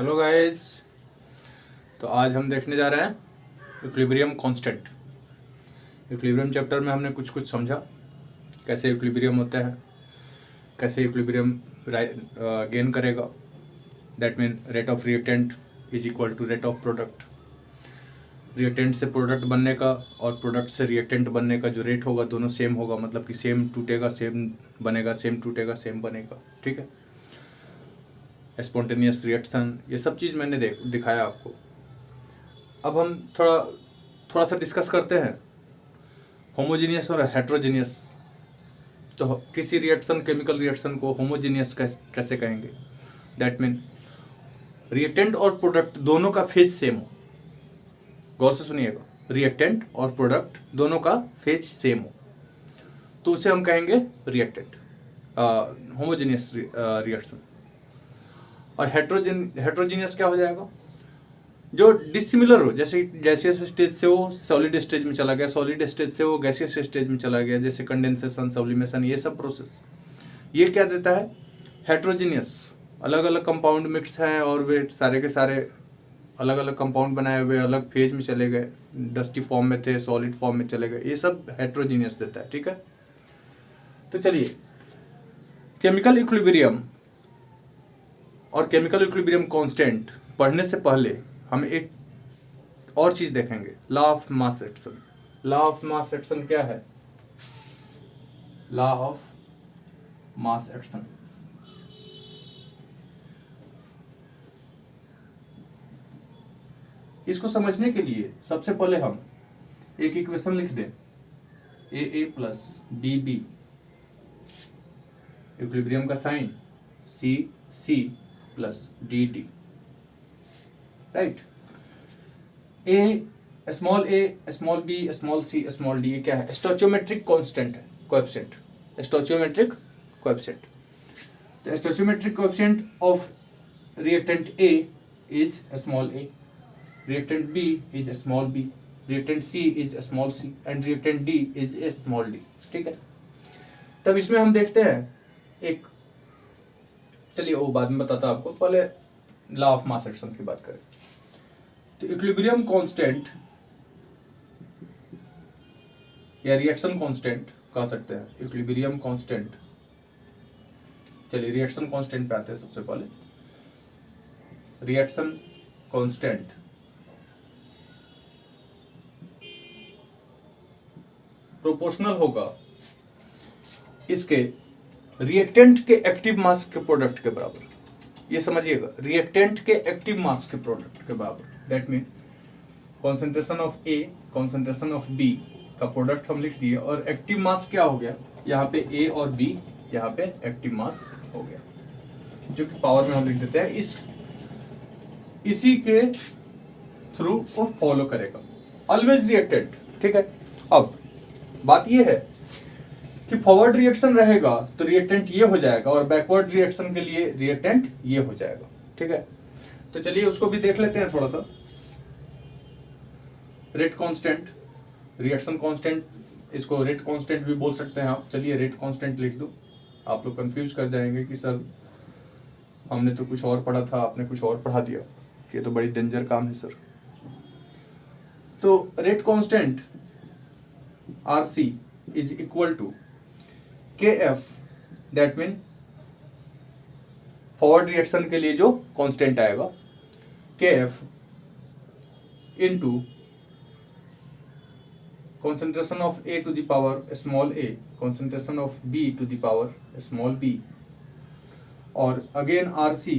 Hello guys. तो आज हम देखने जा रहे हैं इक्विलिब्रियम कांस्टेंट। इक्विलिब्रियम चैप्टर में हमने कुछ कुछ समझा, कैसे इक्विलिब्रियम होता है, कैसे इक्विलिब्रियम गेन करेगा। That mean rate of reactant is equal to rate of product. Reactant से प्रोडक्ट बनने का और प्रोडक्ट से रिएक्टेंट बनने का जो रेट होगा दोनों सेम होगा, मतलब कि सेम टूटेगा सेम बनेगा, सेम टूटेगा सेम बनेगा। ठीक है, स्पॉन्टेनियस रिएक्शन, ये सब चीज़ मैंने दिखाया आपको। अब हम थोड़ा सा डिस्कस करते हैं होमोजीनियस और हेट्रोजीनियस। तो किसी रिएक्शन, केमिकल रिएक्शन को होमोजीनियस कैसे कहेंगे? दैट मीन रिएक्टेंट और प्रोडक्ट दोनों का फेज सेम हो। गौर से सुनिएगा, रिएक्टेंट और प्रोडक्ट दोनों का फेज सेम हो तो उसे हम कहेंगे रिएक्टेंट, होमोजीनियस रिएक्शन। और हेट्रोजीनियस क्या हो जाएगा? जो डिसिमिलर हो, जैसे गैसियस स्टेज से वो सॉलिड स्टेज में चला गया, सॉलिड स्टेज से वो गैसियस स्टेज में चला गया, जैसे कंडेंसेशन, सब्लिमेशन, ये सब प्रोसेस। ये क्या देता है? हेट्रोजीनियस। अलग अलग कंपाउंड मिक्स हैं और वे सारे के सारे अलग अलग कंपाउंड बनाए हुए अलग फेज में चले गए, डस्टी फॉर्म में थे, सॉलिड फॉर्म में चले गए, ये सब हेट्रोजीनियस देता है। ठीक है, तो चलिए केमिकल इक्विलिब्रियम और केमिकल इक्विलिब्रियम कांस्टेंट पढ़ने से पहले हम एक और चीज देखेंगे, law of mass action. Law of mass action क्या है? लॉ ऑफ मास एक्शन इसको समझने के लिए सबसे पहले हम एक इक्वेशन लिख दें, A plus B B, equilibrium का sign C plus D D. Right, A small B small C small D, ये क्या है? स्टोइचियोमेट्रिक कांस्टेंट है, coefficient, stoichiometric coefficient. The stoichiometric coefficient of reactant A is small a, reactant B is small b, reactant C is small c, and reactant D is small d। ठीक है, तब इसमें हम देखते हैं एक, चलिए वो बाद में बताता आपको, पहले लॉ ऑफ मास एक्शन की बात करें। तो इक्विलिब्रियम कांस्टेंट या रिएक्शन कांस्टेंट कह सकते हैं, इक्विलिब्रियम कांस्टेंट। चलिए रिएक्शन कांस्टेंट पे आते हैं। सबसे पहले रिएक्शन कांस्टेंट प्रोपोर्शनल होगा इसके रिएक्टेंट के एक्टिव मास के प्रोडक्ट के बराबर। ये समझिएगा, रिएक्टेंट के एक्टिव मास के प्रोडक्ट के बराबर। That mean concentration of A, concentration of B का प्रोडक्ट हम लिख दिए, और एक्टिव मास क्या हो गया? यहाँ पे ए और बी, यहाँ पे एक्टिव मास हो गया, जो कि पावर में हम लिख देते हैं। इसी के थ्रू वो फॉलो करेगा, ऑलवेज रिएक्टेंट। ठीक है, अब बात ये है कि फॉरवर्ड रिएक्शन रहेगा तो रिएक्टेंट ये हो जाएगा, और बैकवर्ड रिएक्शन के लिए रिएक्टेंट ये हो जाएगा। ठीक है, तो चलिए उसको भी देख लेते हैं थोड़ा सा। रेट कांस्टेंट, रिएक्शन कांस्टेंट, इसको रेट कांस्टेंट भी बोल सकते हैं आप। चलिए रेट कांस्टेंट लिख दो। आप लोग कंफ्यूज कर जाएंगे कि सर हमने तो कुछ और पढ़ा था, आपने कुछ और पढ़ा दिया, ये तो बड़ी डेंजर काम है सर। तो rate constant RC is equal to KF, that mean forward reaction के लिए जो कांस्टेंट आएगा, KF into concentration of A to the power small a, concentration of B to the power small b, और again RC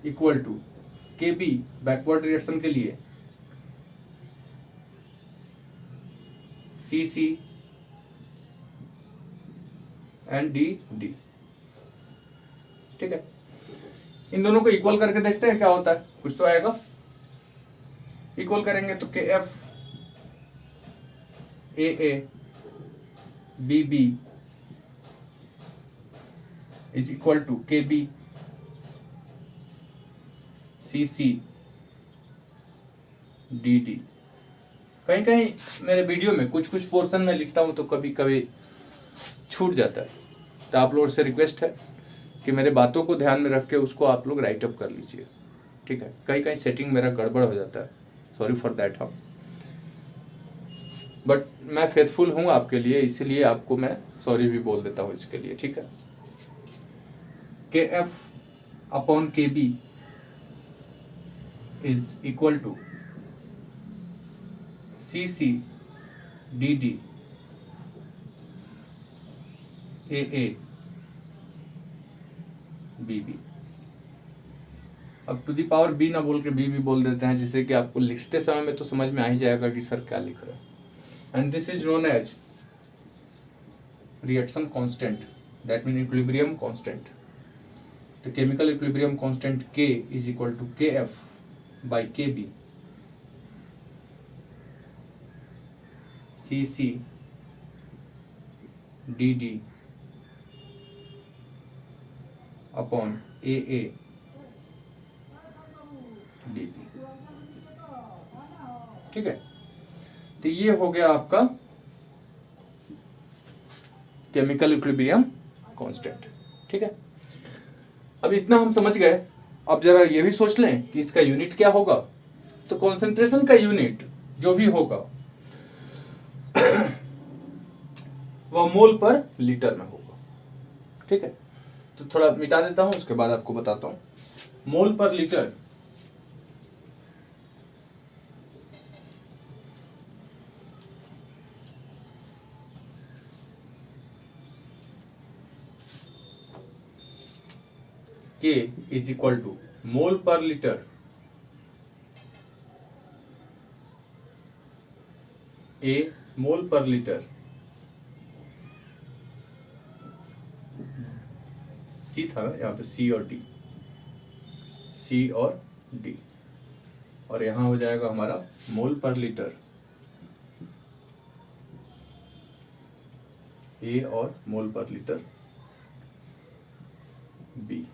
equal to KB backward reaction के लिए CC and DD। ठीक है, इन दोनों को इक्वल करके देखते हैं क्या होता है, कुछ तो आएगा। इक्वल करेंगे तो KF AA BB is equal to KB CC DD। कहीं कहीं मेरे वीडियो में कुछ कुछ पोर्शन में लिखता हूं तो कभी कभी छूट जाता है, तो आप लोगों से रिक्वेस्ट है कि मेरे बातों को ध्यान में रख के उसको आप लोग राइट अप कर लीजिए। ठीक है, कहीं कहीं सेटिंग मेरा गड़बड़ हो जाता है, सॉरी फॉर दैट। हाँ, बट मैं फेथफुल हूँ आपके लिए, इसीलिए आपको मैं सॉरी भी बोल देता हूँ इसके लिए, ठीक है। K F upon K B is equal to C C D D A B B. अब टू दी पावर बी ना बोल के बी भी बोल देते हैं, जिससे कि आपको लिखते समय में तो समझ में आ ही जाएगा कि सर क्या लिख रहे हैं। And this is known as reaction constant, that mean equilibrium constant. तो chemical equilibrium constant K is equal to KF by KB CC DD upon AA DB, ठीक है। तो ये हो गया आपका केमिकल इक्विलिब्रियम कांस्टेंट, ठीक है। अब इतना हम समझ गए। अब जरा ये भी सोच लें कि इसका यूनिट क्या होगा। तो कॉन्सेंट्रेशन का यूनिट जो भी होगा वह मोल पर लीटर में होगा, ठीक है। तो थोड़ा मिटा देता हूं, उसके बाद आपको बताता हूं। Mole per litre K is equal to mole per litre A mole per litre C था ना यहाँ पे, C और D, C और D, और यहाँ हो जाएगा हमारा मोल पर लीटर A और मोल per litre B।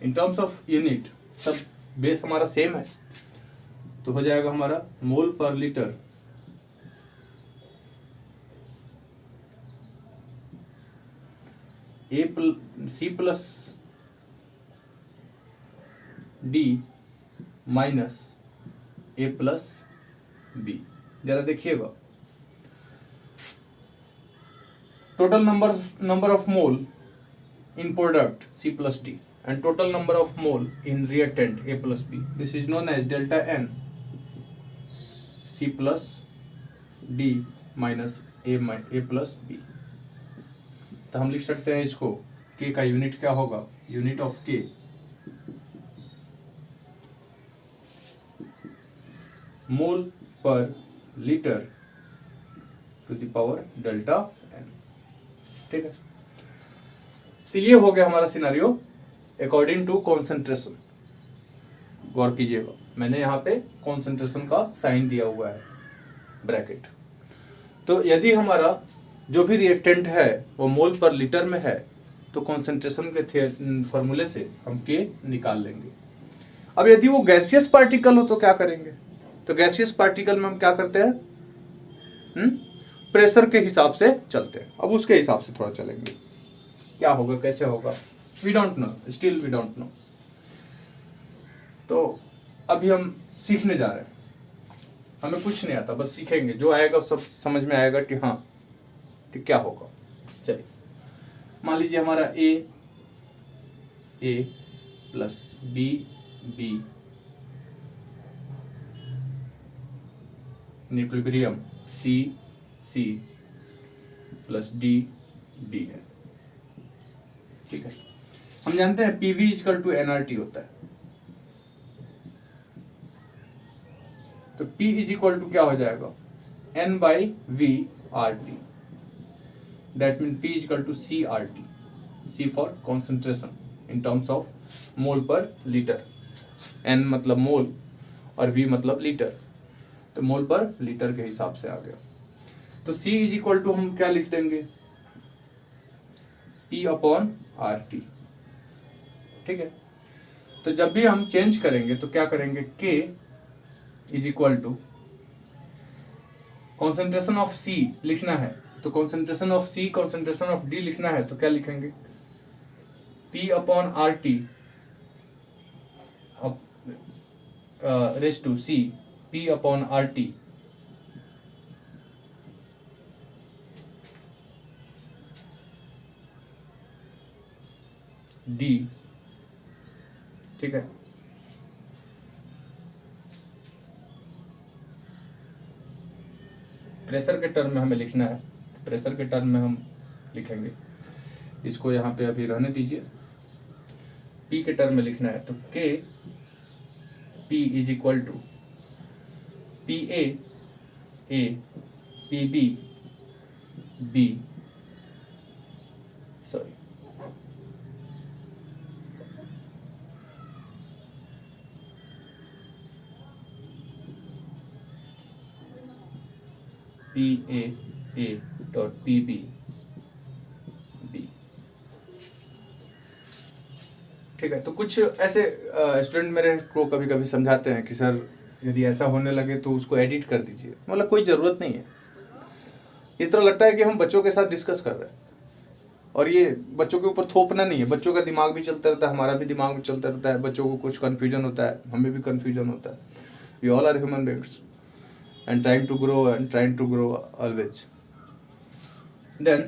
In terms of unit सब बेस हमारा सेम है, तो हो जाएगा हमारा मोल per litre C plus D minus A plus B। जरा देखिएगा, total number of mole in product C plus D and total number of mole in reactant A plus B. This is known as delta N C plus D minus A plus B. तो हम लिख सकते हैं इसको, K का unit क्या होगा, unit of K mole per litre to the power delta N, ठीक है। तो ये हो गया हमारा सिनेरियो अकॉर्डिंग टू कॉन्सेंट्रेशन। गौर कीजिएगा, मैंने यहाँ पे कॉन्सेंट्रेशन का साइन दिया हुआ है ब्रैकेट। तो यदि हमारा जो भी रिएक्टेंट है वो मोल पर लीटर में है, तो कॉन्सेंट्रेशन के फॉर्मूले से हम K निकाल लेंगे। अब यदि वो गैसियस पार्टिकल हो तो क्या करेंगे। तो गैसियस पार्टिकल में हम क्या करते हैं, प्रेशर के हिसाब से चलते हैं। अब उसके हिसाब से थोड़ा चलेंगे, क्या होगा कैसे होगा, we don't know, still we don't know. तो अभी हम सीखने जा रहे हैं, हमें कुछ नहीं आता, बस सीखेंगे, जो आएगा सब समझ में आएगा कि हाँ ठीक क्या होगा। चलिए मान लीजिए हमारा A plus B equilibrium C plus D है, ठीक है। हम जानते हैं PV इक्वल टू nRT होता है, तो P इज इक्वल टू क्या हो जाएगा, N by V RT, that mean P is equal to CRT, C for concentration in terms of mole per litre, N मतलब मोल और V मतलब लीटर, तो मोल पर लीटर के हिसाब से आ गया। तो C इज इक्वल टू हम क्या लिख देंगे, P अपॉन RT, ठीक है। तो जब भी हम चेंज करेंगे तो क्या करेंगे, K is equal to concentration of C लिखना है, तो concentration of C concentration of D लिखना है, तो क्या लिखेंगे, P upon RT raise to C P upon R T D, ठीक है। प्रेशर के टर्म में हमें लिखना है, प्रेशर के टर्म में हम लिखेंगे, इसको यहाँ पे अभी रहने दीजिए। पी के टर्म में लिखना है तो K P is equal to P A P B B, sorry P A dot P B B, ठीक है। तो कुछ ऐसे स्टूडेंट मेरे को कभी कभी समझाते हैं कि सर यदि ऐसा होने लगे तो उसको एडिट कर दीजिए, मतलब कोई ज़रूरत नहीं है। इस तरह लगता है कि हम बच्चों के साथ डिस्कस कर रहे हैं, और ये बच्चों के ऊपर थोपना नहीं है। बच्चों का दिमाग भी चलता रहता है, हमारा भी दिमाग चलता रहता है, बच्चों को कुछ कन्फ्यूजन होता है, हमें भी कन्फ्यूजन होता है। We all are human beings and trying to grow always. Then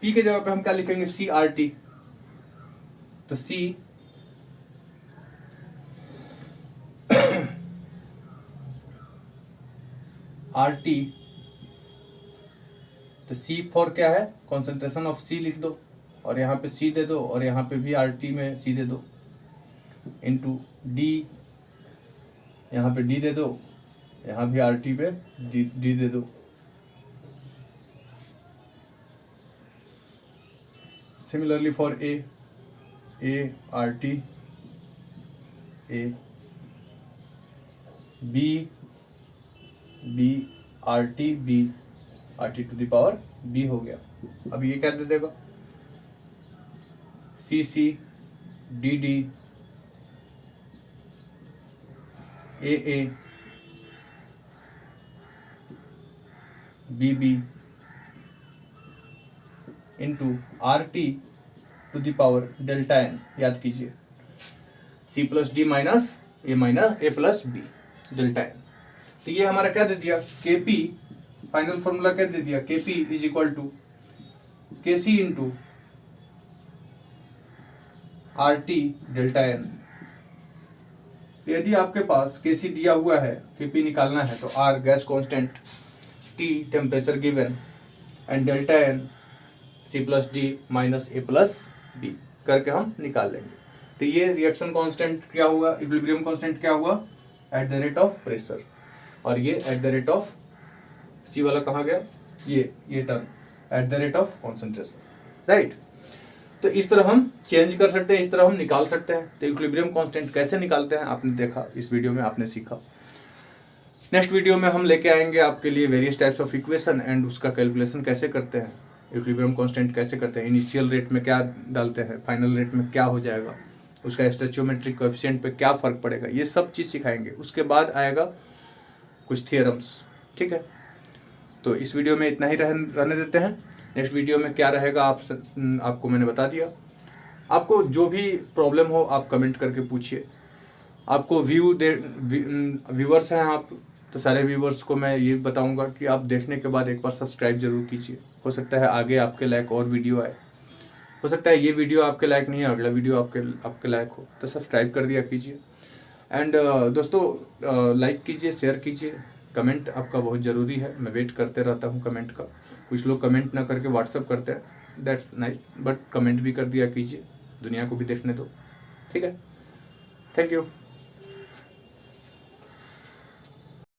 P के जगह पे हम क्या लिखेंगे, सी आर टी। तो सी आर टी, तो सी फॉर क्या है, कॉन्सेंट्रेशन ऑफ सी लिख दो, और यहाँ पे सी दे दो, और यहाँ पे भी आर टी में सी दे दो, इंटू डी, यहाँ पे डी दे दो, यहाँ भी आर टी पे डी दे दो। Similarly for A R T, A B R T to the power B हो गया। अब ये क्या दे देगा, C D A B into R T to the power delta N. याद कीजिए, C plus D minus A plus B delta N. तो ये हमारा क्या दे दिया, के पी, फाइनल फॉर्मूला क्या दे दिया, के P is equal to K C into R T delta N. यदि आपके पास के सी दिया हुआ है, के पी निकालना है, तो R gas constant, T temperature given, and delta N C plus D minus A plus B करके हम निकाल लेंगे। तो ये रिएक्शन कांस्टेंट क्या हुआ, इक्विलिब्रियम कांस्टेंट क्या हुआ, at the rate of pressure, और ये एट द रेट ऑफ सी वाला कहाँ गया, ये term at the rate of concentration, right. तो इस तरह हम चेंज कर सकते हैं, इस तरह हम निकाल सकते हैं। तो इक्विलिब्रियम कांस्टेंट कैसे निकालते हैं आपने देखा, इस वीडियो में आपने सीखा। नेक्स्ट वीडियो में हम लेके आएंगे आपके लिए various types of equation and उसका कैलकुलेशन कैसे करते हैं, इक्विलिब्रियम कांस्टेंट कैसे करते हैं, इनिशियल रेट में क्या डालते हैं, फाइनल रेट में क्या हो जाएगा, उसका स्टोइचियोमेट्रिक कोएफिशिएंट पे क्या फ़र्क पड़ेगा, ये सब चीज़ सिखाएंगे। उसके बाद आएगा कुछ थियरम्स, ठीक है। तो इस वीडियो में इतना ही रहने देते हैं। नेक्स्ट वीडियो में क्या रहेगा आपको मैंने बता दिया। आपको जो भी प्रॉब्लम हो आप कमेंट करके पूछिए। आपको व्यूवर्स हैं आप, तो सारे व्यूवर्स को मैं ये बताऊंगा कि आप देखने के बाद एक बार सब्सक्राइब जरूर कीजिए। हो सकता है आगे आपके लायक और वीडियो आए, हो सकता है ये वीडियो आपके लायक नहीं है, अगला वीडियो आपके लायक हो, तो सब्सक्राइब कर दिया कीजिए। एंड दोस्तों लाइक कीजिए, शेयर कीजिए, कमेंट आपका बहुत ज़रूरी है, मैं वेट करते रहता हूँ कमेंट का। कुछ लोग कमेंट ना करके व्हाट्सअप करते हैं, दैट्स नाइस, बट कमेंट भी कर दिया कीजिए, दुनिया को भी देखने दो, ठीक है। Thank you.